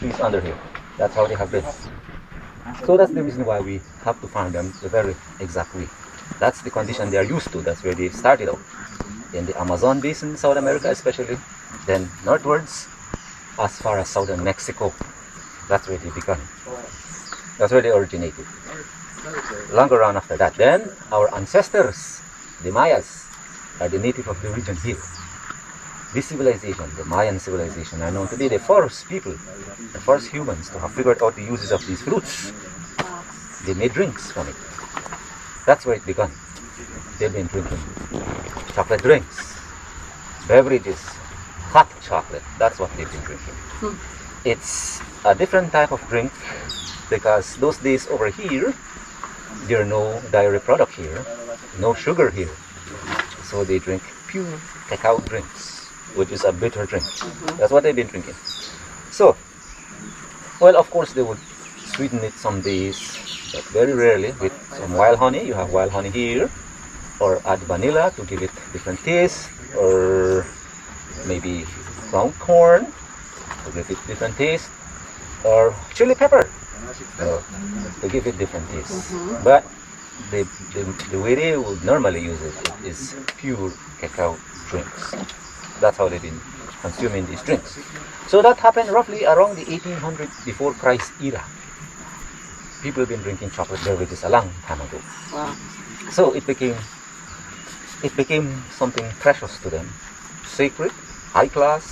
trees under here. That's how they have been. So that's the reason why we have to farm them the very exact way. That's the condition they are used to. That's where they started out. In the Amazon basin, South America especially, then northwards, as far as southern Mexico. That's where they began. That's where they originated. Longer on after that. Then our ancestors, the Mayas, are the native of the region here. This civilization, the Mayan civilization, are known to be the first people, the first humans to have figured out the uses of these fruits. They made drinks from it. That's where it began. They've been drinking chocolate drinks, beverages, hot chocolate. That's what they've been drinking. It's a different type of drink because those days over here, there are no dairy product here, no sugar here. So they drink pure cacao drinks, which is a bitter drink. That's what they've been drinking. So, well, of course they would sweeten it some days, but very rarely with some wild honey. You have wild honey here, or add vanilla to give it different taste, or maybe ground corn to give it different taste, or chili pepper to give it different taste. But the way they would normally use it is pure cacao drinks. That's how they've been consuming these drinks. So that happened roughly around the 1800 before Christ era. People have been drinking chocolate beverages a long time ago. Wow. So it became something precious to them, sacred, high class,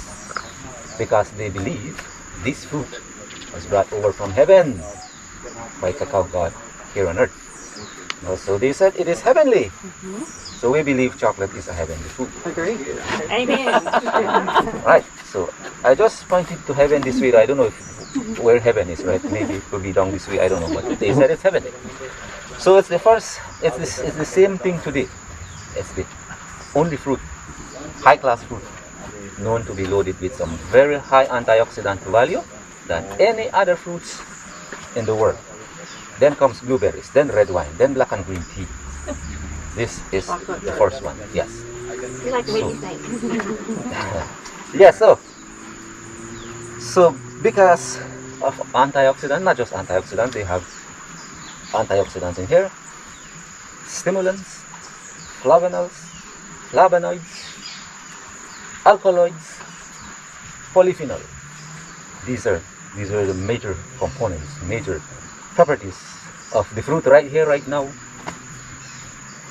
because they believe this fruit was brought over from heaven by cacao god here on earth. So they said it is heavenly. So we believe chocolate is a heavenly food. Agree. Amen. Right. So I just pointed to heaven this way. I don't know where heaven is, right? Maybe it could be down this way. I don't know. But they said it's heavenly. So it's the first. It's the same thing today. It's the only fruit, high-class fruit, known to be loaded with some very high antioxidant value than any other fruits in the world. Then comes blueberries, then red wine, then black and green tea. This is the first one. Yes. You like the way you say. Yeah. So because of antioxidant, not just antioxidant, they have antioxidants in here, stimulants, flavonoids, alkaloids, polyphenol. These are the major components, major properties of the fruit right here, right now.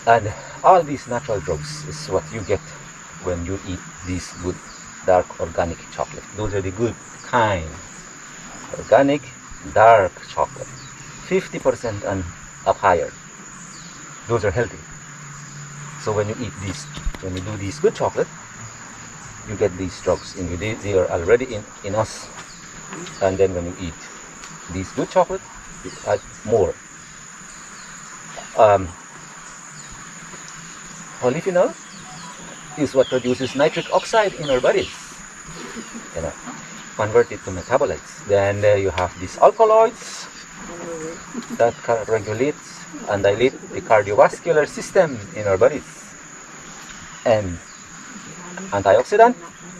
And all these natural drugs is what you get when you eat these good dark organic chocolate. Those are the good kind. Organic dark chocolate. 50% and up higher. Those are healthy. So when you eat these, when you do these good chocolate, you get these drugs in you. They are already in us. And then when you eat these good chocolate, you add more. Polyphenol is what produces nitric oxide in our bodies. Convert it to metabolites. Then you have these alkaloids that regulate and dilate the cardiovascular system in our bodies. And antioxidant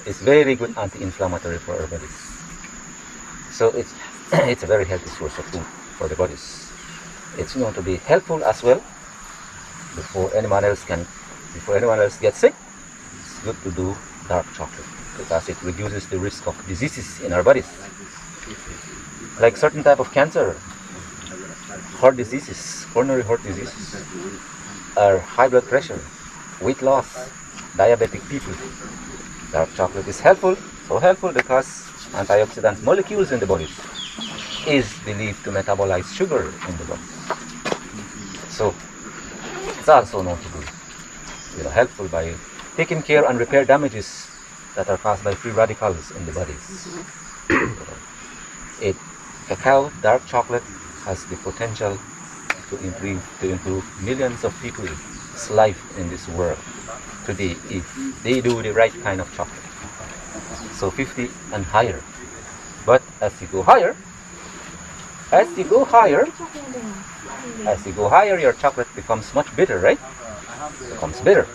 is very good anti-inflammatory for our bodies. So it's a very healthy source of food for the bodies. It's known to be helpful as well. Before anyone else gets sick, it's good to do dark chocolate because it reduces the risk of diseases in our bodies, like certain type of cancer, heart diseases, coronary heart diseases, or high blood pressure, weight loss, diabetic people. Dark chocolate is helpful, so helpful because antioxidant molecules in the body is believed to metabolize sugar in the body. So it's also known to be helpful by taking care and repair damages that are caused by free radicals in the bodies. Cacao dark chocolate has the potential to improve millions of people's life in this world today if they do the right kind of chocolate. So 50 and higher. But as you go higher, your chocolate becomes much bitter, right? Becomes bitter.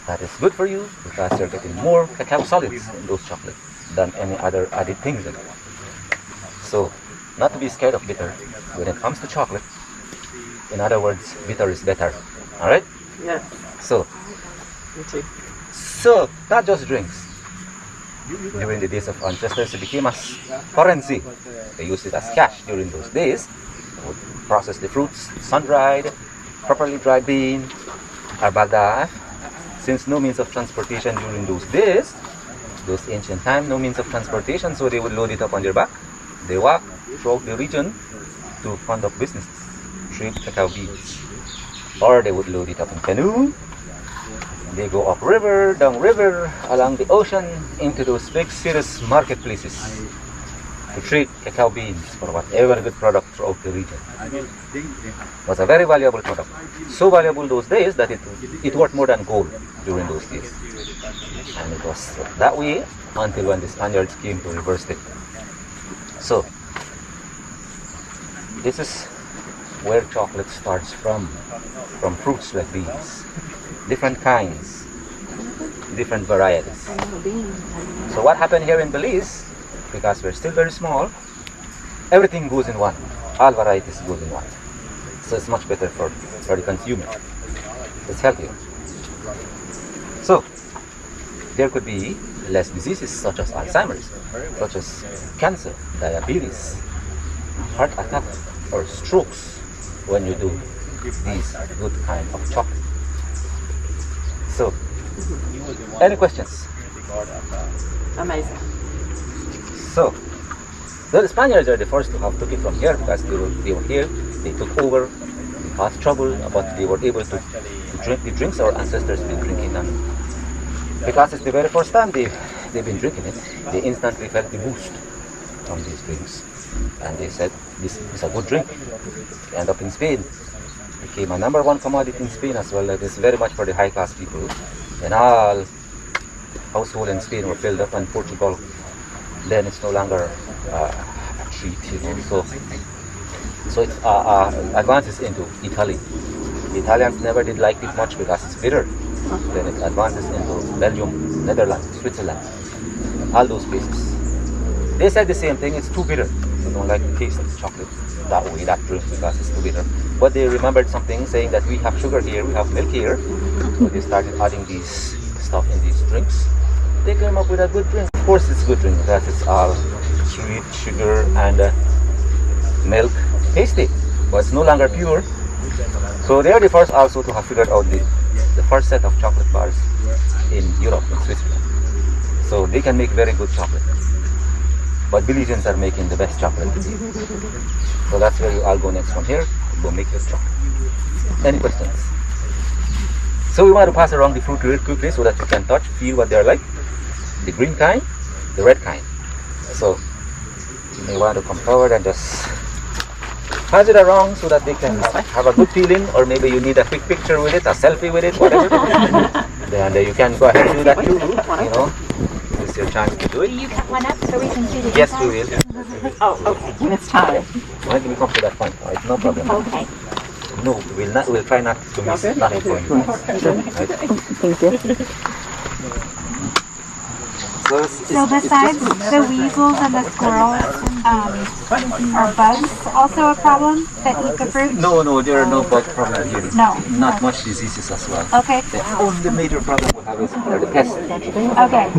That is good for you because you're getting more cacao solids in those chocolates than any other added things in it. So, not to be scared of bitter. When it comes to chocolate, in other words, bitter is better. Alright? Yes. So, Me too. not just drinks. During the days of ancestors, it became as currency. They used it as cash during those days. They would process the fruits, sun-dried, properly dried bean, or bagdaf. Since no means of transportation during those days, those ancient times, no means of transportation, so they would load it up on their back. They walk throughout the region to conduct businesses, trade cacao beans. Or they would load it up in canoe. They go upriver, downriver, along the ocean, into those big cities marketplaces to trade cacao beans for whatever good product throughout the region. It was a very valuable product. So valuable those days that it worth more than gold during those days. And it was that way until when the Spaniards came to reverse it. So, this is where chocolate starts from fruits like these. Different kinds, different varieties. So what happened here in Belize, because we're still very small, everything goes in one. All varieties goes in one. So it's much better for the consumer. It's healthier. So there could be less diseases such as Alzheimer's, such as cancer, diabetes, heart attack, or strokes when you do these good kind of chocolate. So, any questions? Amazing. So the Spaniards are the first to have took it from here because they were here, they took over, they caused trouble, but they were able to drink the drinks our ancestors been drinking, and because it's the very first time they've been drinking it, they instantly felt the boost from these drinks. And they said, this is a good drink. They end up in Spain. Became a #1 commodity in Spain as well. It is very much for the high class people. And all households in Spain were filled up, and Portugal, then it's no longer a treat, you know. So it advances into Italy. The Italians never did like it much because it's bitter. Then it advances into Belgium, Netherlands, Switzerland, all those places. They said the same thing, it's too bitter. They don't like the taste of chocolate that way, that drink, because it's too bitter. But they remembered something, saying that we have sugar here, we have milk here. So they started adding these stuff in these drinks. They came up with a good drink. Of course it's a good drink because it's all sweet, sugar, and milk. Tasty, but it's no longer pure. So they are the first also to have figured out the first set of chocolate bars in Europe, in Switzerland. So they can make very good chocolate. But Belizeans are making the best chocolate today. So that's where you all go next from here. Go make your chocolate. Any questions? So we want to pass around the fruit real quickly so that you can touch, feel what they're like. The green kind, the red kind. So you may want to come forward and just pass it around so that they can have a good feeling, or maybe you need a quick picture with it, a selfie with it, whatever. Then you can go ahead and do that too, you know. This is your chance to do it. Will you cut one up so we can see the Yes, inside? we will. Oh, okay. When it's time. Why don't we come to that point? All right, no problem. Okay. No, we'll try not to miss nothing for you. Right? Thank you. So, So besides the weasels and the squirrels, are bugs also a problem that eat the fruit? no, there are no bug problem here. No. Not much diseases as well. Okay. The only major problem we have is the pests. Okay.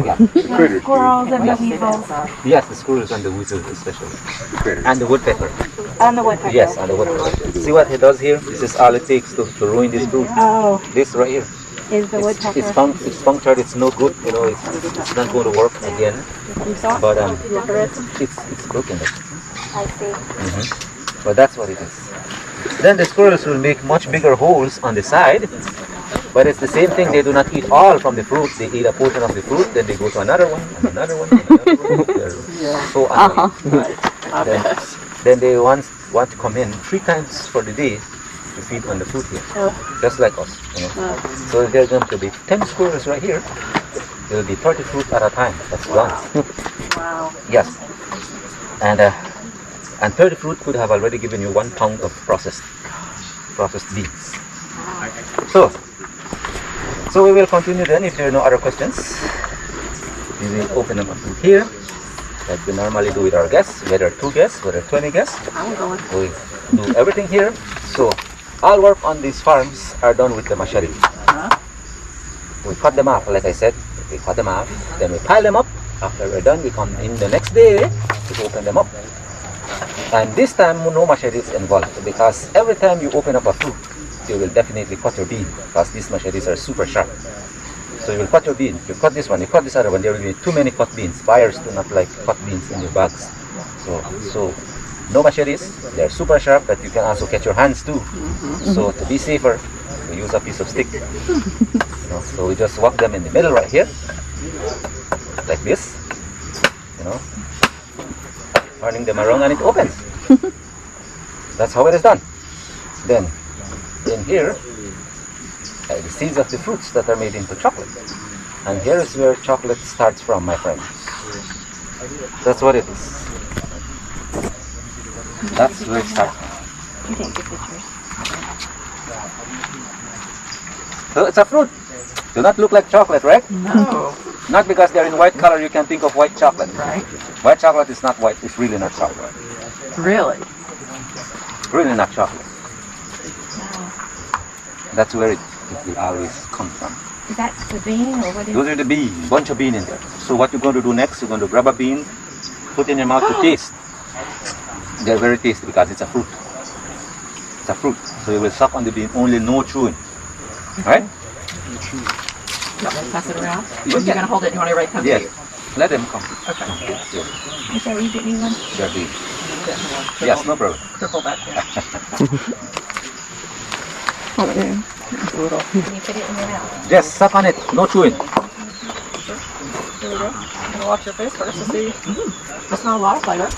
The squirrels and the weasels Yes, the squirrels and the weasels especially. And the woodpecker. and the woodpecker. Yes, and the woodpecker. See what he does here? This is all it takes to ruin this fruit. Oh, This right here. is the woodpecker. It's punctured, it's no good, you know, it's not going to work again. But it's broken. I see. But that's what it is. Then the squirrels will make much bigger holes on the side. But it's the same thing, they do not eat all from the fruit. They eat a portion of the fruit, then they go to another one, and another one, and another one. They're so annoying. Then they want to come in 3 times for the day to feed on the fruit here, just like us. You know? So there's going to be 10 squirrels right here. There will be 30 fruit at a time. That's gone. Wow. Yes. And 30 fruit could have already given you 1 pound of processed beans. So we will continue then if there are no other questions. We will open them up to here. like we normally do with our guests, whether 2 guests, whether 20 guests. We do everything here. So all work on these farms are done with the machete. We cut them off, like I said, we cut them off, then we pile them up. After we're done, we come in the next day to open them up. And this time, no machete is involved, because every time you open up a fruit, you will definitely cut your bean, because these machetes are super sharp. So you will cut your bean, you cut this one, you cut this other one, there will be too many cut beans. Buyers do not like cut beans in their bags. So no machetes, they're super sharp, but you can also catch your hands too. So to be safer, we use a piece of stick. So we just walk them in the middle right here, like this, turning them around and it opens. That's how it is done. Then in here, the seeds of the fruits that are made into chocolate. And here is where chocolate starts from, my friends. That's what it is. That's where it starts from. You take the pictures. So it's a fruit. Do not look like chocolate, right? No. Not because they're in white color, you can think of white chocolate. Right. White chocolate is not white, it's really not chocolate. Really? Really not chocolate. That's where it will always come from. Is that the bean or what is Those are the beans, bunch of beans in there. So what you're going to do next, you're going to grab a bean, put in your mouth to taste. They're very tasty because it's a fruit. It's a fruit. So you will suck on the bean, only no chewing. Right? You want me to pass it around? You're going to hold it and you want everybody to come to Yes. you? Let them come. Okay. Yes. Is that where you get me one? They're beans. Yes, no problem. Triple back there. Okay. It's a little. Can you put it in your mouth? Just suck on it, no chewing. Here we go. I'm going to wash your face first to see. It's not a lot of flavor.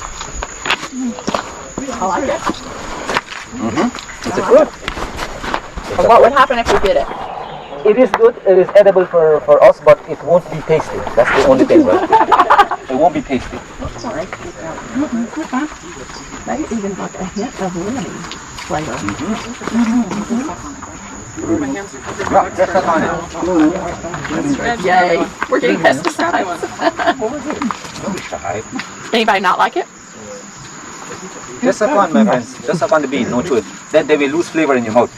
I like it. It's a fruit. But what would happen if we did it? It is good, it is edible for us, but it won't be tasty. That's the only thing, right? It won't be tasty. Sorry. Maybe even like a hint of lemon flavor. Yeah, just suck on it. Yay. We're getting pesticides. Don't be shy. Anybody not like it? Just suck on, my friends. Just suck on the bean, no chew it. Then they will lose flavor in your mouth.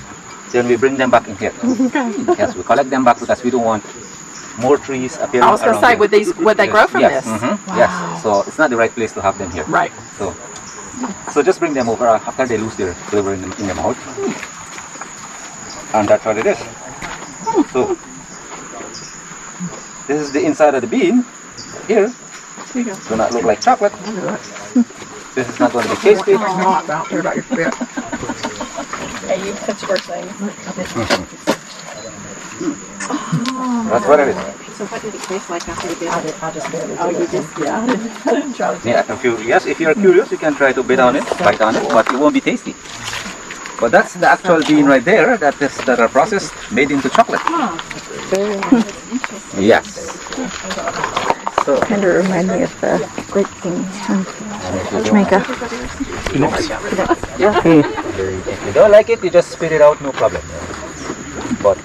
Then we bring them back in here. Yes, we collect them back because we don't want more trees appearing. I was going to say, would they grow from yes. this? Wow. Yes. So it's not the right place to have them here. Right. So just bring them over after they lose their flavor in their mouth. And that's what it is. So this is the inside of the bean. Here, Here you go. do not look like chocolate. This is not going to be tasty. It's not about here about your spit. Hey, you touch first thing. That's what it is. So what did it taste like after you did it? I just did it. Oh, you just, yeah. I didn't try to. Yeah, if you're curious, you can try to bite on it, but it won't be tasty. But that's the actual bean right there that are processed, made into chocolate. Yes. So, Kind of remind me of the grape thing in Jamaica. if you don't like it, you just spit it out, no problem. But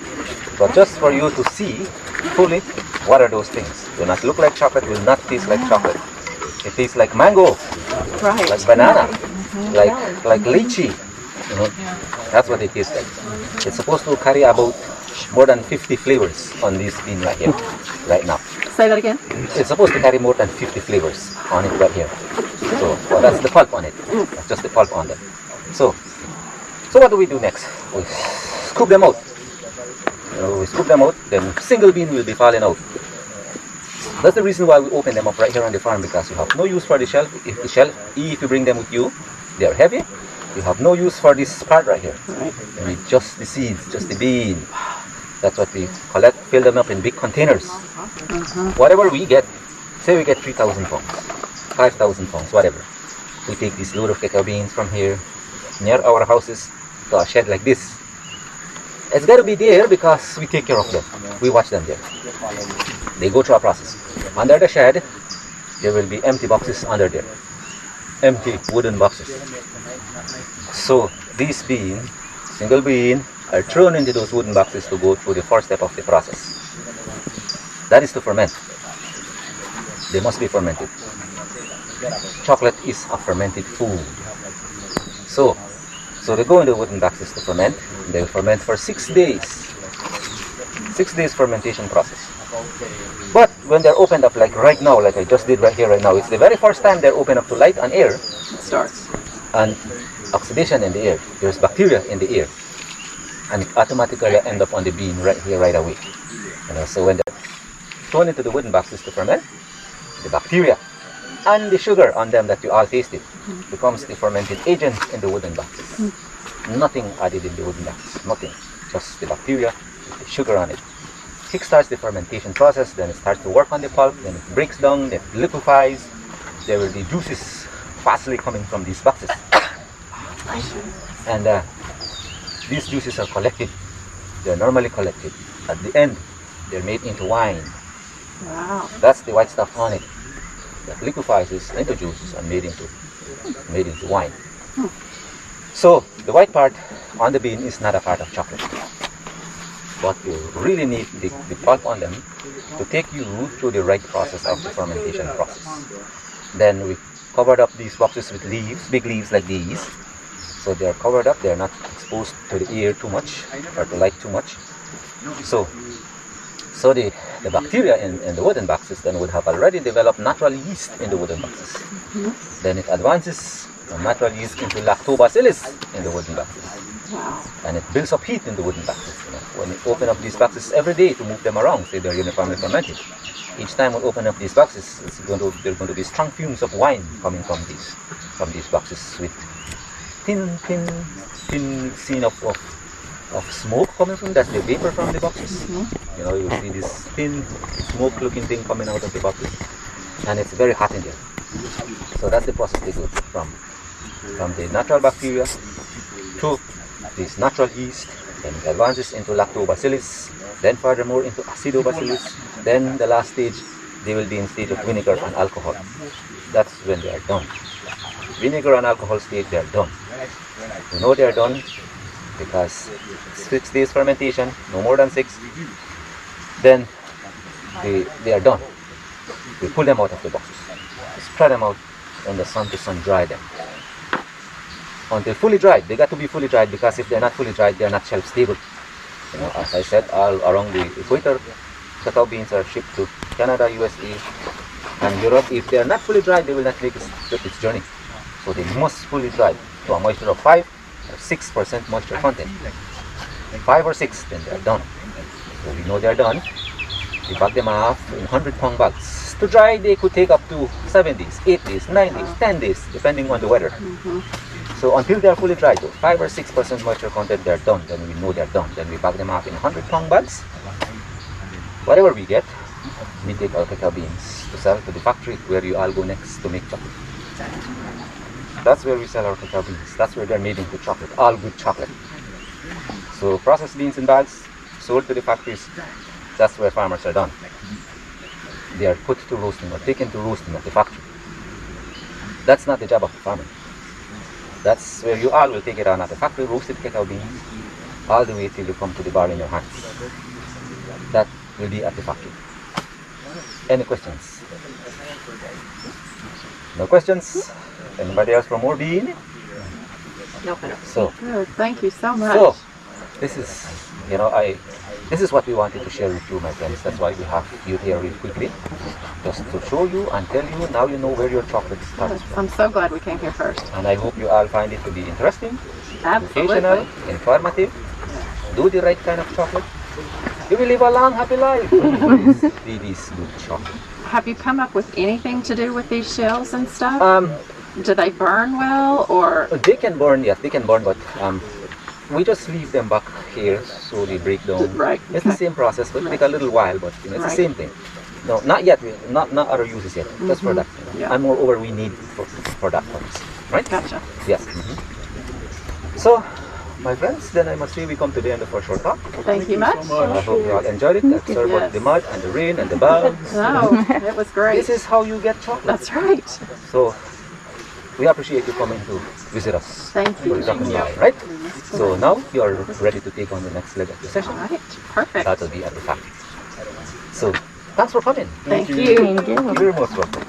just for you to see fully, what are those things? Will not look like chocolate, will not taste like chocolate. It tastes like mango, Right. like banana, like lychee. That's what it tastes like. It's supposed to carry about more than 50 flavors on this bean right here, right now. Say that again. It's supposed to carry more than 50 flavors on it right here. So that's the pulp on it. That's just the pulp on them. So what do we do next? We scoop them out. We scoop them out, then single bean will be falling out. That's the reason why we open them up right here on the farm, because you have no use for the shell. If you bring them with you, they are heavy. You have no use for this part right here. And it's just the seeds, just the bean. That's what we collect, fill them up in big containers. Whatever we get, say we get 3,000 pounds, 5,000 pounds, whatever. We take this load of cacao beans from here, near our houses, to a shed like this. It's got to be there because we take care of them. We watch them there. They go through a process. Under the shed, there will be empty boxes under there. Empty wooden boxes. So these beans, single bean, are thrown into those wooden boxes to go through the first step of the process. That is to ferment. They must be fermented. chocolate is a fermented food. So they go in the wooden boxes to ferment. They will ferment for 6 days. 6 days fermentation process. But when they're opened up, like right now, like I just did right here, right now, it's the very first time they're opened up to light and air. It starts. And oxidation in the air. There's bacteria in the air. And it automatically end up on the bean right here, right away. So when they're thrown into the wooden boxes to ferment, the bacteria and the sugar on them that you all tasted becomes the fermented agent in the wooden boxes. Nothing added in the wooden boxes. Nothing. Just the bacteria, the sugar on it. Kickstarts the fermentation process, then it starts to work on the pulp, then it breaks down, then it liquefies. There will be juices fastly coming from these boxes. And these juices are collected. They're normally collected. At the end, they're made into wine. Wow. That's the white stuff on it that liquefies into juices and made into wine. So the white part on the bean is not a part of chocolate. But you really need the pulp on them to take you through the right process of the fermentation process. Then we covered up these boxes with leaves, big leaves like these. So they're covered up, they're not exposed to the air too much or to light too much. So the bacteria in the wooden boxes then would have already developed natural yeast in the wooden boxes. Then it advances from natural yeast into lactobacillus in the wooden boxes. Wow. And it builds up heat in the wooden boxes. When you open up these boxes every day to move them around, say they're uniformly fermented. Each time we open up these boxes, there's going to be strong fumes of wine coming from these boxes with thin scene of smoke coming from. That's the vapor from the boxes. You will see this thin smoke-looking thing coming out of the boxes, and it's very hot in there. So that's the process they go through from the natural bacteria to this natural yeast, then it advances into lactobacillus, then furthermore into acidobacillus. Then the last stage, they will be in stage of vinegar and alcohol. That's when they are done. Vinegar and alcohol stage, they are done. You know they are done because 6 days fermentation, no more than 6. Then they are done. We pull them out of the boxes, spread them out in the sun to sun dry them. Until fully dried. They got to be fully dried because if they're not fully dried, they're not shelf stable. As I said, all around the equator, cacao beans are shipped to Canada, USA, and Europe. If they are not fully dried, they will not make its journey. So they must fully dry to a moisture of 5 or 6% moisture content. 5 or 6, then they are done. So we know they are done. We bag them off in 100-pound bags. To dry, they could take up to 7 days, 8 days, 9 days, 10 days, depending on the weather. So until they are fully dried, 5 or 6% moisture content, they're done. Then we know they're done. Then we bag them up in 100-pound bags. Whatever we get, we take our cacao beans to sell to the factory where you all go next to make chocolate. That's where we sell our cacao beans. That's where they're made into chocolate, all good chocolate. So processed beans in bags, sold to the factories. That's where farmers are done. They are put to roasting or taken to roasting at the factory. That's not the job of the farmer. That's where you all will take it on at the factory, roasted cacao beans, all the way till you come to the bar in your hands. That will be at the factory. Any questions? No questions? Anybody else from more bean? No. So, Good. Thank you so much. so this is, this is what we wanted to share with you, my friends. That's why we have you here really quickly, just to show you and tell you. Now you know where your chocolate starts from. I'm so glad we came here first. And I hope you all find it to be interesting, Absolutely. educational, informative. Do the right kind of chocolate. You will live a long, happy life. Be this good chocolate. Have you come up with anything to do with these shells and stuff? Do they burn well, or? They can burn, yes, they can burn, but we just leave them back here so they break down. Right. It's the same process, but it take a little while, but it's the same thing. No, not yet, not other uses yet, just for that. Yeah. And moreover, we need for that purpose, right? Gotcha. Yes. So, my friends, then I must say we come to the end of our short talk. Thank you much. I hope you all enjoyed it. That's sorry about the mud and the rain and the bugs. No, it was great. This is how you get chocolate. That's right. So, we appreciate you coming to visit us. Thank you. For dropping by, right? So now you are ready to take on the next leg of the session. All right. Perfect. That will be at the factory. So, thanks for coming. Thank you. You're most welcome.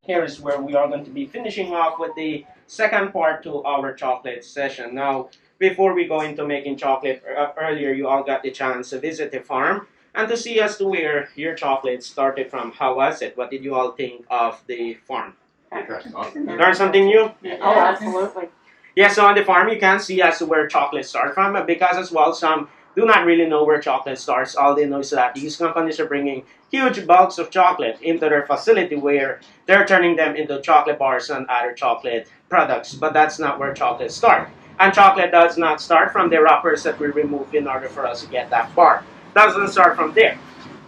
Here is where we are going to be finishing off with the second part to our chocolate session. Now, before we go into making chocolate, earlier you all got the chance to visit the farm and to see as to where your chocolate started from. How was it? What did you all think of the farm? Learn something new? Oh, absolutely. Yeah, so on the farm you can see as to where chocolate starts from, because as well some do not really know where chocolate starts. All they know is that these companies are bringing huge bulks of chocolate into their facility where they're turning them into chocolate bars and other chocolate products. But that's not where chocolate starts. And chocolate does not start from the wrappers that we remove in order for us to get that bar. Doesn't start from there.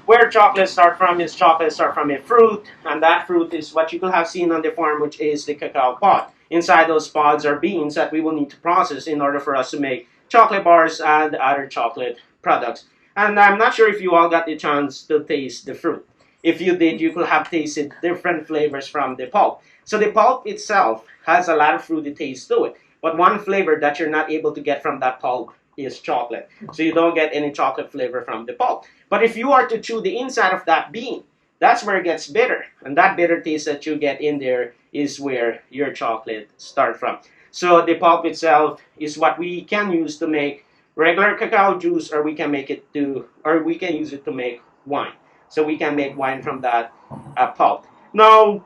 Where chocolate start from is chocolate start from a fruit, and that fruit is what you could have seen on the farm, which is the cacao pod. Inside those pods are beans that we will need to process in order for us to make chocolate bars and other chocolate products. And I'm not sure if you all got the chance to taste the fruit. If you did, you could have tasted different flavors from the pulp. So the pulp itself has a lot of fruity taste to it. But one flavor that you're not able to get from that pulp is chocolate. So you don't get any chocolate flavor from the pulp. But if you are to chew the inside of that bean, that's where it gets bitter. And that bitter taste that you get in there is where your chocolate starts from. So the pulp itself is what we can use to make regular cacao juice, or we can use it to make wine. So we can make wine from that pulp. Now,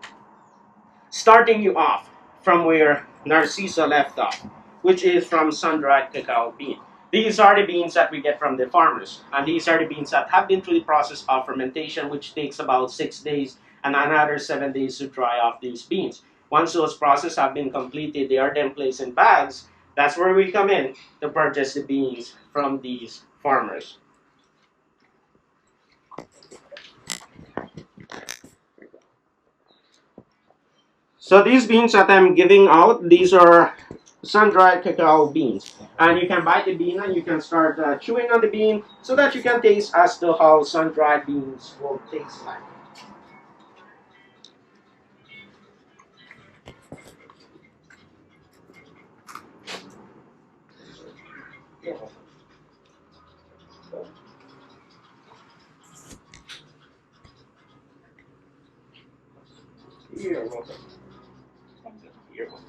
starting you off from where Narcisa left off, which is from sun-dried cacao bean. These are the beans that we get from the farmers, and these are the beans that have been through the process of fermentation, which takes about 6 days and another 7 days to dry off these beans. Once those processes have been completed, they are then placed in bags. That's where we come in to purchase the beans from these farmers. So these beans that I'm giving out, these are sun-dried cacao beans. And you can bite the bean and you can start chewing on the bean so that you can taste as to how sun-dried beans will taste like. You're welcome. You're welcome.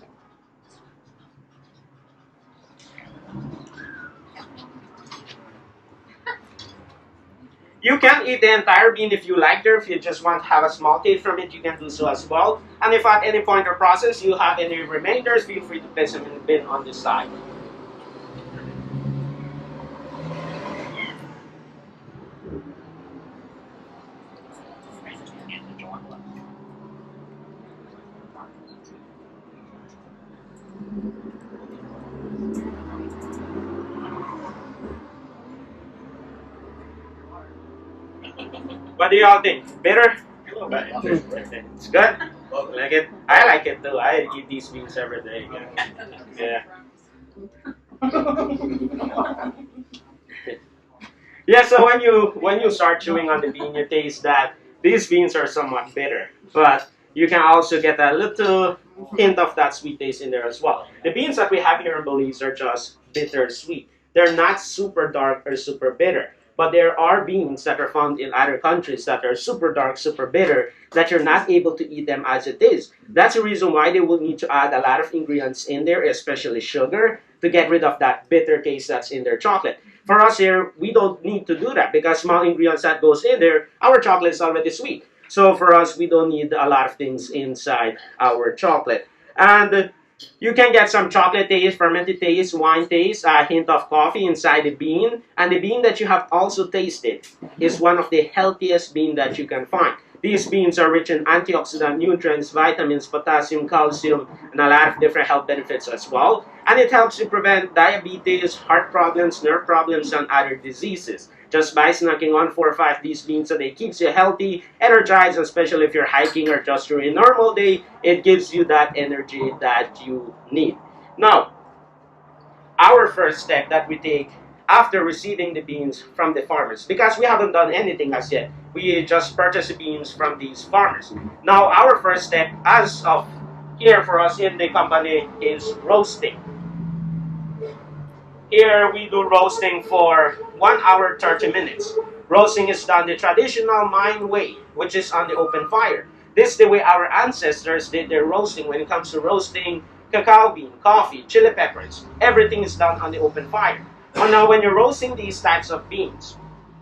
You can eat the entire bean if you like there. If you just want to have a small taste from it, you can do so as well. And if at any point of process you have any remainders, feel free to place them in the bin on the side. What do y'all think? Bitter? A little bit. It's good? Like it? I like it too. I eat these beans every day. Yeah. Yeah, so when you start chewing on the bean, you taste that these beans are somewhat bitter. But you can also get a little hint of that sweet taste in there as well. The beans that we have here in Belize are just bitter sweet. They're not super dark or super bitter. But there are beans that are found in other countries that are super dark, super bitter, that you're not able to eat them as it is. That's the reason why they will need to add a lot of ingredients in there, especially sugar, to get rid of that bitter taste that's in their chocolate. For us here, we don't need to do that because small ingredients that goes in there, our chocolate is already sweet. So for us, we don't need a lot of things inside our chocolate. And you can get some chocolate taste, fermented taste, wine taste, a hint of coffee inside the bean. And the bean that you have also tasted is one of the healthiest beans that you can find. These beans are rich in antioxidant nutrients, vitamins, potassium, calcium, and a lot of different health benefits as well. And it helps you prevent diabetes, heart problems, nerve problems, and other diseases. Just by snacking on 4 or 5 these beans a day keeps you healthy, energized, especially if you're hiking or just during a normal day, it gives you that energy that you need. Now, our first step that we take after receiving the beans from the farmers, because we haven't done anything as yet. We just purchased the beans from these farmers. Now, our first step as of here for us in the company is roasting. Here we do roasting for 1 hour 30 minutes. Roasting is done the traditional mine way, which is on the open fire. This is the way our ancestors did their roasting. When it comes to roasting cacao bean, coffee, chili peppers, everything is done on the open fire. Well, now when you're roasting these types of beans,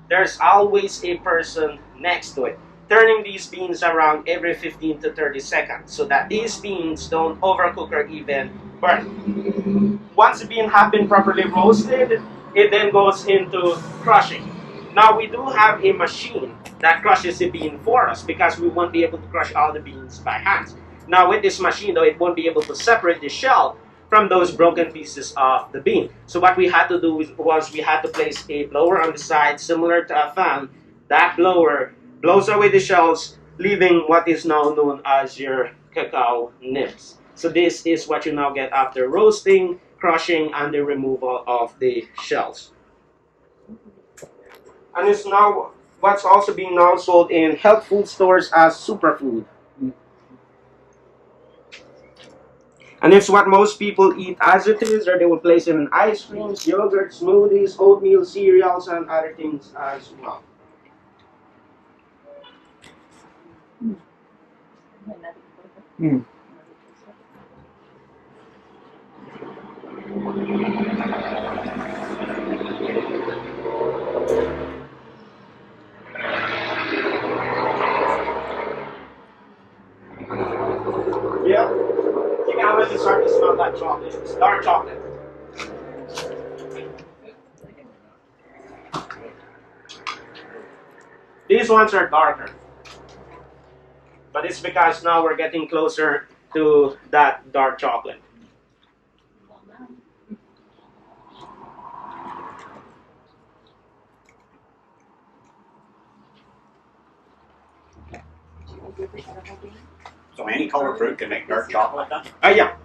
there's always a person next to it, turning these beans around every 15 to 30 seconds so that these beans don't overcook or even burn. Once the bean have been properly roasted, it then goes into crushing. Now we do have a machine that crushes the bean for us because we won't be able to crush all the beans by hand. Now with this machine though, it won't be able to separate the shell from those broken pieces of the bean. So what we had to do was we had to place a blower on the side similar to a fan. That blower blows away the shells, leaving what is now known as your cacao nibs. So this is what you now get after roasting, crushing, and the removal of the shells. And it's now what's also being now sold in health food stores as superfood. And it's what most people eat as it is, or they will place it in ice creams, yogurt, smoothies, oatmeal, cereals, and other things as well. Mm. Yeah, you can already start to smell that chocolate. It's dark chocolate. These ones are darker. But it's because now we're getting closer to that dark chocolate. So any color fruit can make dark chocolate then? Yeah.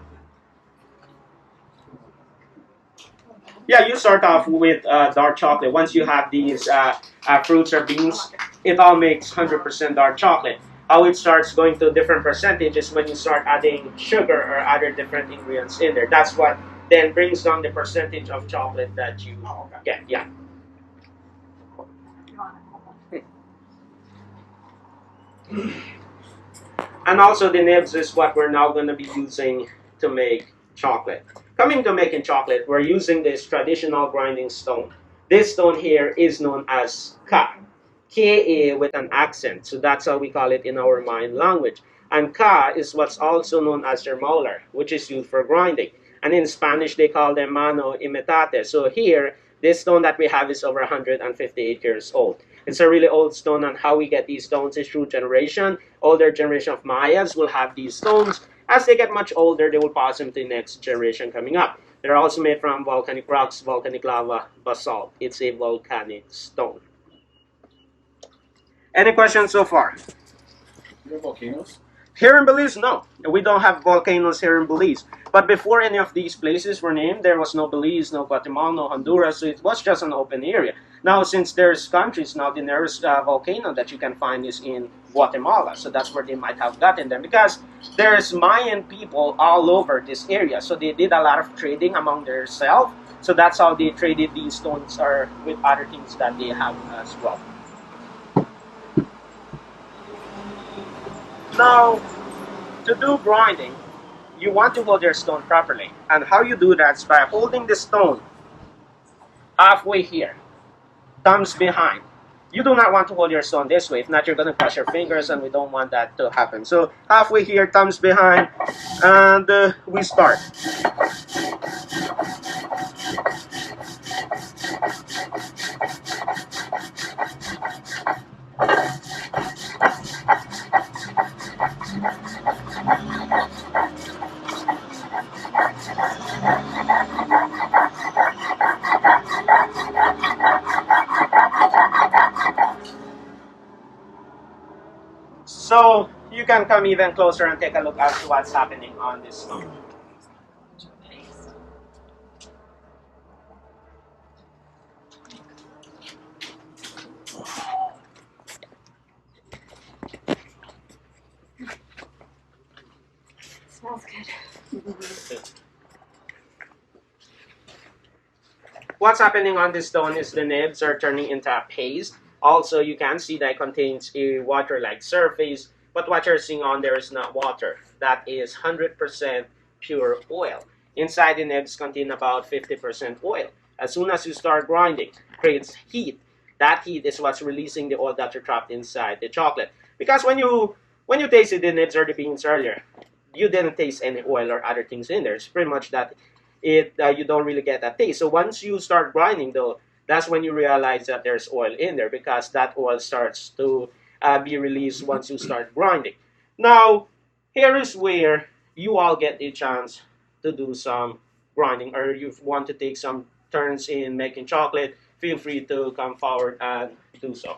Yeah, you start off with dark chocolate. Once you have these fruits or beans, it all makes 100% dark chocolate. How it starts going to different percentages when you start adding sugar or other different ingredients in there. That's what then brings down the percentage of chocolate that you get. Yeah. And also the nibs is what we're now going to be using to make chocolate. Coming to making chocolate, we're using this traditional grinding stone. This stone here is known as ka. Ka with an accent. So that's how we call it in our Mayan language. And ka is what's also known as their molar, which is used for grinding. And in Spanish, they call them mano imitate. So here, this stone that we have is over 158 years old. It's a really old stone, and how we get these stones is through generation. Older generation of Mayas will have these stones. As they get much older, they will pass them to the next generation coming up. They're also made from volcanic rocks, volcanic lava, basalt. It's a volcanic stone. Any questions so far? You have volcanoes? Here in Belize, no. We don't have volcanoes here in Belize. But before any of these places were named, there was no Belize, no Guatemala, no Honduras, so it was just an open area. Now, since there's countries now, the nearest volcano that you can find is in Guatemala. So that's where they might have gotten them, because there's Mayan people all over this area. So they did a lot of trading among themselves. So that's how they traded these stones or with other things that they have as well. Now, to do grinding, you want to hold your stone properly. And how you do that is by holding the stone halfway here, thumbs behind. You do not want to hold your stone this way. If not, you're going to crush your fingers, and we don't want that to happen. So halfway here, thumbs behind, and we start. So you can come even closer and take a look at what's happening on this stone. Smells good. What's happening on this stone is the nibs are turning into a paste. Also, you can see that it contains a water-like surface but what you're seeing on there is not water. That is 100% pure oil. Inside the nibs contain about 50% oil. As soon as you start grinding, creates heat. That heat is what's releasing the oil that you trapped inside the chocolate. Because when you tasted the nibs or the beans earlier, you didn't taste any oil or other things in there. It's pretty much that you don't really get that taste. So once you start grinding, though, that's when you realize that there's oil in there, because that oil starts to be released once you start grinding. Now, here is where you all get a chance to do some grinding, or you want to take some turns in making chocolate. Feel free to come forward and do so.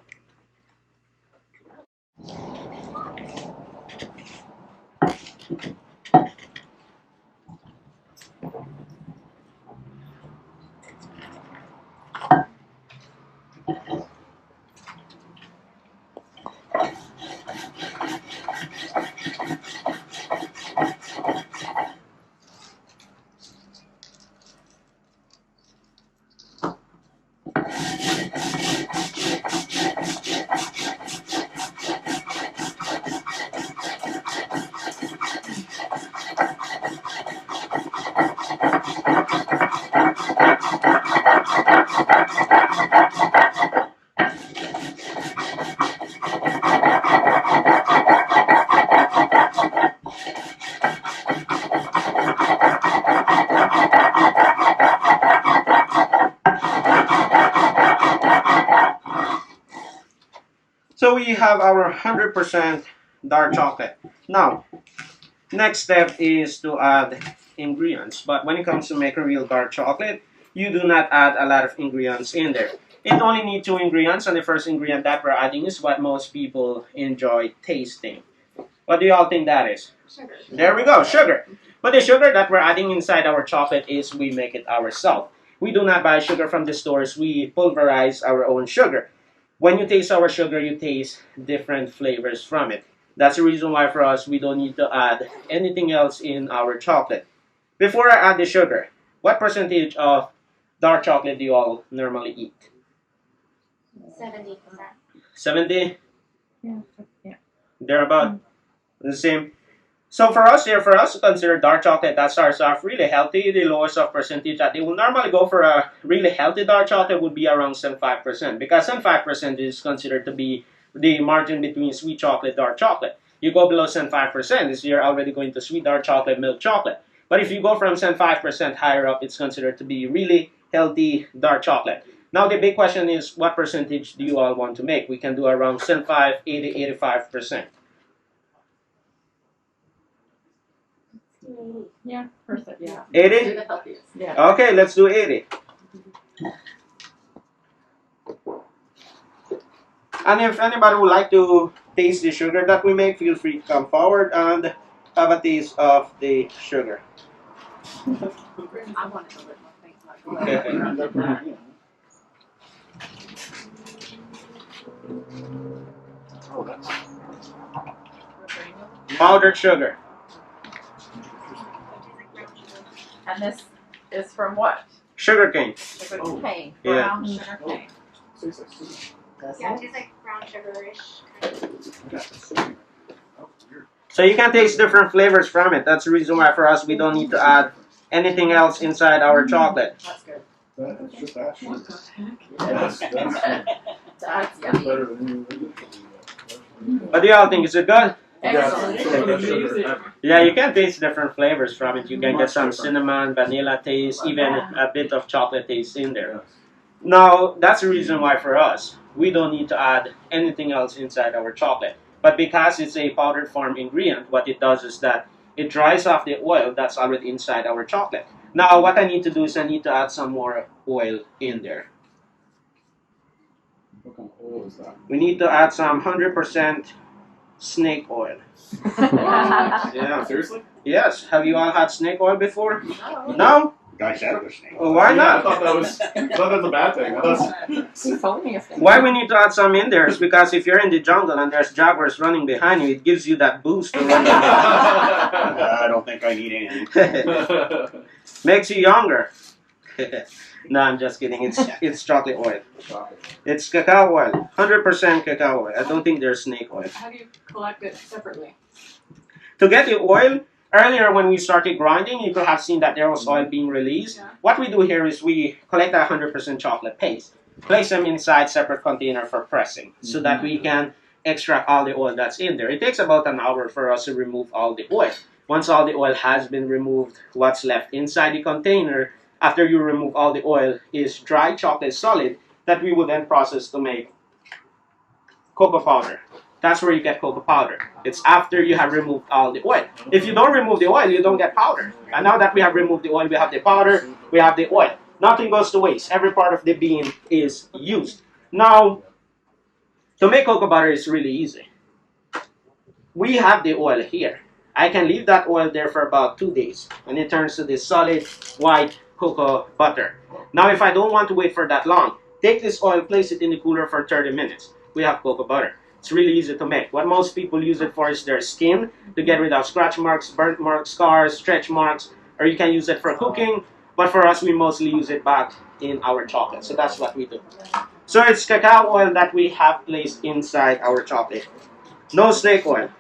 So we have our 100% dark chocolate. Now, next step is to add ingredients. But when it comes to making real dark chocolate, you do not add a lot of ingredients in there. It only needs 2 ingredients, and the first ingredient that we're adding is what most people enjoy tasting. What do you all think that is? Sugar. There we go, sugar. But the sugar that we're adding inside our chocolate is we make it ourselves. We do not buy sugar from the stores. We pulverize our own sugar. When you taste our sugar, you taste different flavors from it. That's the reason why for us, we don't need to add anything else in our chocolate. Before I add the sugar, what percentage of dark chocolate do you all normally eat? 70%. 70? Yeah. They're about the same. So for us to consider dark chocolate that starts off really healthy, the lowest of percentage that they will normally go for a really healthy dark chocolate would be around 75%, because 75% is considered to be the margin between sweet chocolate, dark chocolate. You go below 75%, is you're already going to sweet dark chocolate, milk chocolate. But if you go from 75% higher up, it's considered to be really healthy dark chocolate. Now the big question is, what percentage do you all want to make? We can do around 75, 80, 85%. Yeah, perfect. Yeah. 80? The healthiest. Yeah. Okay, let's do 80. And if anybody would like to taste the sugar that we make, feel free to come forward and have a taste of the sugar. I wanted to live my Okay. Powdered sugar. And this is from what? Sugar cane. Sugar cane. Yeah. Brown sugar cane. Yeah, it tastes like brown sugarish. So you can taste different flavors from it. That's the reason why for us we don't need to add anything else inside our chocolate. That's good. That's just that sugar. That's, That's yummy. better than What do y'all think? Is it good? Excellent. Yeah, you can taste different flavors from it. You can get some cinnamon, vanilla taste, even a bit of chocolate taste in there. Now, that's the reason why for us, we don't need to add anything else inside our chocolate. But because it's a powdered form ingredient, what it does is that it dries off the oil that's already inside our chocolate. Now, what I need to do is I need to add some more oil in there. What kind of oil is that? We need to add some 100% snake oil. Yeah. Seriously? Yes. Have you all had snake oil before? No. No? Guy said it was snake. Well, why Yeah, not? I thought that was a bad thing. I thought He told me a thing. Why we need to add some in there is because if you're in the jungle and there's jaguars running behind you, it gives you that boost to run. I don't think I need anything. Makes you younger. No, I'm just kidding. It's chocolate oil. It's cacao oil, 100% cacao oil. I don't think there's snake oil. How do you collect it separately? To get the oil, earlier when we started grinding, you could have seen that there was oil being released. Yeah. What we do here is we collect 100% chocolate paste, place them inside separate container for pressing, so that we can extract all the oil that's in there. It takes about an hour for us to remove all the oil. Once all the oil has been removed, what's left inside the container after you remove all the oil is dry chocolate solid that we will then process to make cocoa powder. That's where you get cocoa powder. It's after you have removed all the oil. If you don't remove the oil, you don't get powder. And now that we have removed the oil, we have the powder, we have the oil. Nothing goes to waste. Every part of the bean is used. Now, to make cocoa butter is really easy. We have the oil here. I can leave that oil there for about 2 days, and it turns to this solid white cocoa butter. Now, if I don't want to wait for that long, take this oil, place it in the cooler for 30 minutes. We have cocoa butter. It's really easy to make. What most people use it for is their skin, to get rid of scratch marks, burnt marks, scars, stretch marks, or you can use it for cooking, but for us, we mostly use it back in our chocolate. So that's what we do. So it's cacao oil that we have placed inside our chocolate. No snake oil.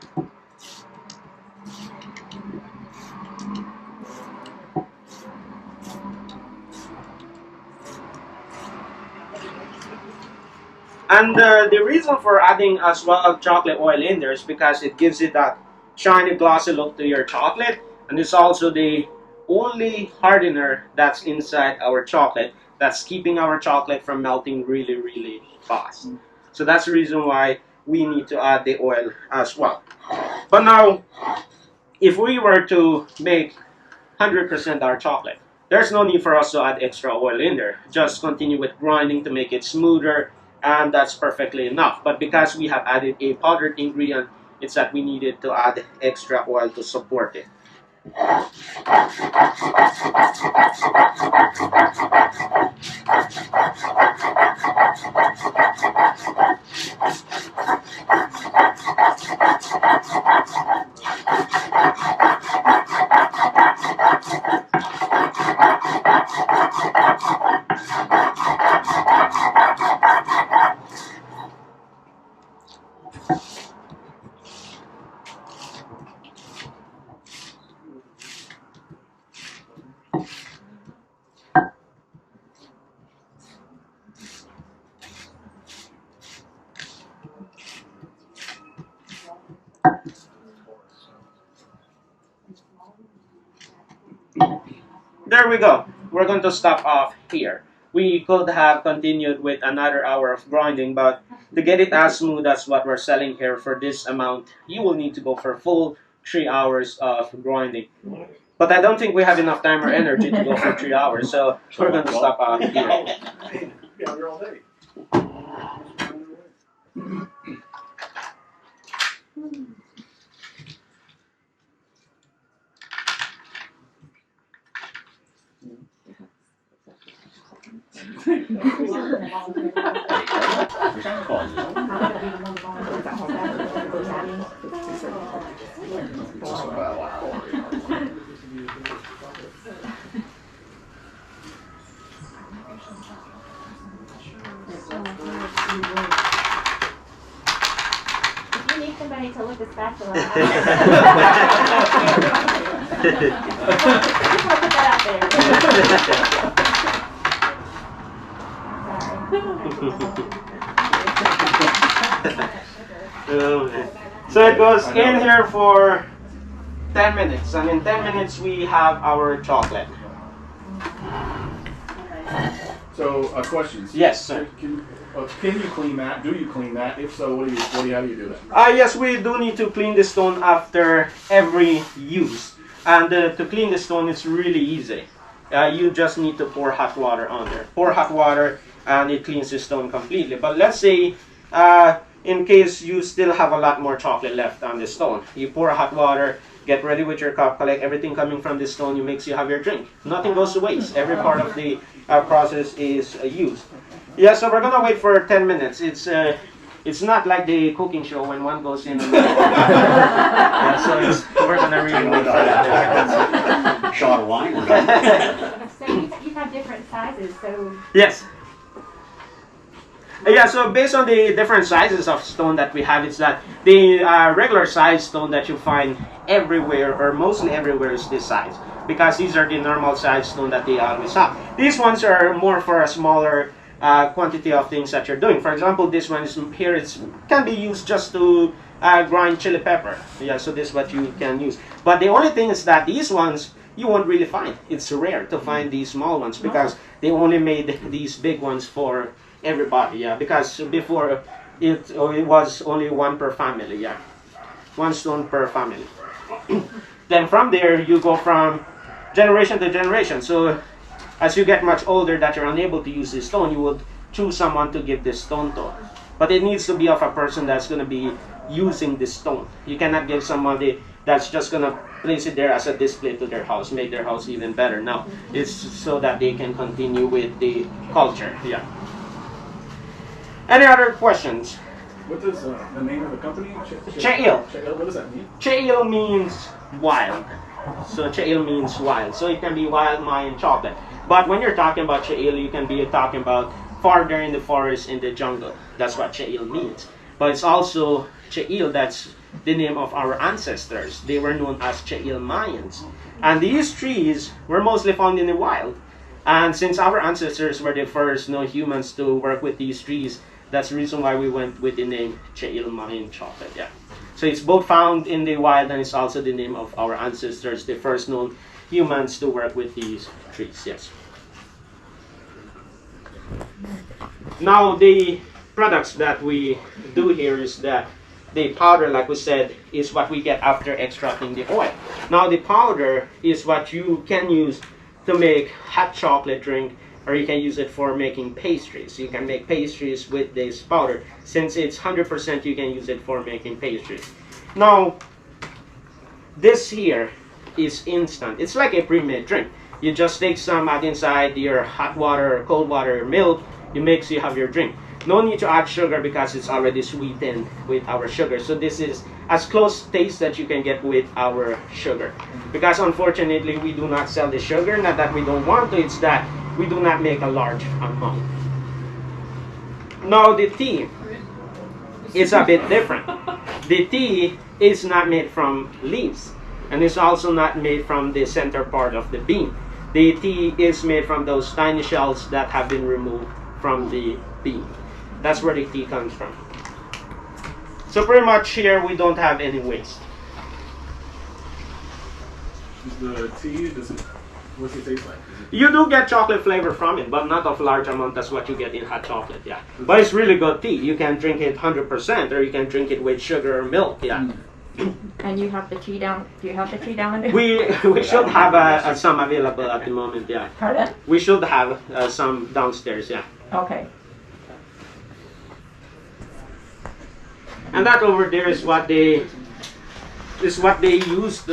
And the reason for adding as well chocolate oil in there is because it gives it that shiny, glossy look to your chocolate. And it's also the only hardener that's inside our chocolate that's keeping our chocolate from melting really, really fast. So that's the reason why we need to add the oil as well. But now, if we were to make 100% our chocolate, there's no need for us to add extra oil in there. Just continue with grinding to make it smoother, and that's perfectly enough. But because we have added a powdered ingredient, it's that we needed to add extra oil to support it. There we go. We're going to stop off here. We could have continued with another hour of grinding, but to get it as smooth as what we're selling here for this amount, you will need to go for full 3 hours of grinding. But I don't think we have enough time or energy to go for 3 hours, so we're going to stop off here. Yeah, we're all day. If you need somebody to lift a spatula, I just want to put that out there. So it goes in here for 10 minutes, and in 10 minutes we have our chocolate. So, questions? Yes, sir. Can you clean that? Do you clean that? If so, how do you do that? Yes, we do need to clean the stone after every use. And to clean the stone is really easy. You just need to pour hot water on there. Pour hot water and it cleans the stone completely. But let's say, in case you still have a lot more chocolate left on the stone, you pour hot water, get ready with your cup, collect everything coming from the stone, you make sure you have your drink. Nothing goes to waste. Every part of the process is used. Yeah, so we're gonna wait for 10 minutes. It's not like the cooking show when one goes in and yeah, so we're gonna really wait for that. Shot of wine. So you have different sizes. sizes, so Yes. Yeah, so based on the different sizes of stone that we have, it's that the regular size stone that you find everywhere, or mostly everywhere, is this size. Because these are the normal size stone that they always have. These ones are more for a smaller quantity of things that you're doing. For example, this one is here, it can be used just to grind chili pepper. Yeah, so this is what you can use. But the only thing is that these ones, you won't really find. It's rare to find these small ones because they only made these big ones for everybody, yeah, because before it was only one per family, yeah, one stone per family. Then from there you go from generation to generation. So as you get much older that you're unable to use this stone, you would choose someone to give this stone to, but it needs to be of a person that's going to be using this stone. You cannot give somebody that's just going to place it there as a display to their house, make their house even better. No, it's so that they can continue with the culture, yeah. Any other questions? What does the name of the company? Cha'il. Cha'il. What does that mean? Cha'il means wild. So Cha'il means wild. So it can be wild Mayan chocolate. But when you're talking about Cha'il, you can be talking about farther in the forest, in the jungle. That's what Cha'il means. But it's also Cha'il, that's the name of our ancestors. They were known as Cha'il Mayans. And these trees were mostly found in the wild. And since our ancestors were the first humans to work with these trees, that's the reason why we went with the name Cha'il Mayan chocolate, yeah. So it's both found in the wild and it's also the name of our ancestors, the first known humans to work with these trees, yes. Now the products that we do here is that the powder, like we said, is what we get after extracting the oil. Now the powder is what you can use to make hot chocolate drink, or you can use it for making pastries. You can make pastries with this powder. Since it's 100%, you can use it for making pastries. Now, this here is instant. It's like a pre-made drink. You just take some, add inside your hot water or cold water, milk, you mix, you have your drink. No need to add sugar because it's already sweetened with our sugar. So this is as close taste that you can get with our sugar. Because unfortunately, we do not sell the sugar. Not that we don't want to, it's that we do not make a large amount. Now the tea is a bit different. The tea is not made from leaves, and it's also not made from the center part of the bean. The tea is made from those tiny shells that have been removed from the bean. That's where the tea comes from. So pretty much here we don't have any waste. The tea, what's it taste like? You do get chocolate flavor from it, but not of large amount as what you get in hot chocolate, yeah. But it's really good tea. You can drink it 100%, or you can drink it with sugar or milk, yeah. And you have the tea down. Do you have the tea down there? We should have some available at the moment, yeah. Pardon? We should have some downstairs, yeah. Okay. And that over there is what they used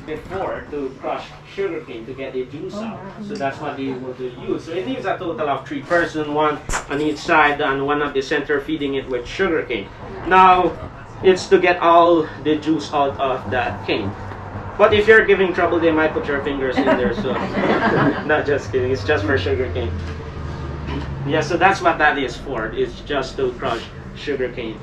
before to crush sugarcane to get the juice out. So that's what they would use. So it needs a total of 3 persons, one on each side and one at the center feeding it with sugarcane. Now it's to get all the juice out of that cane. But if you're giving trouble, they might put your fingers in there. So not just kidding. It's just for sugarcane. Yeah. So that's what that is for. It's just to crush sugarcane.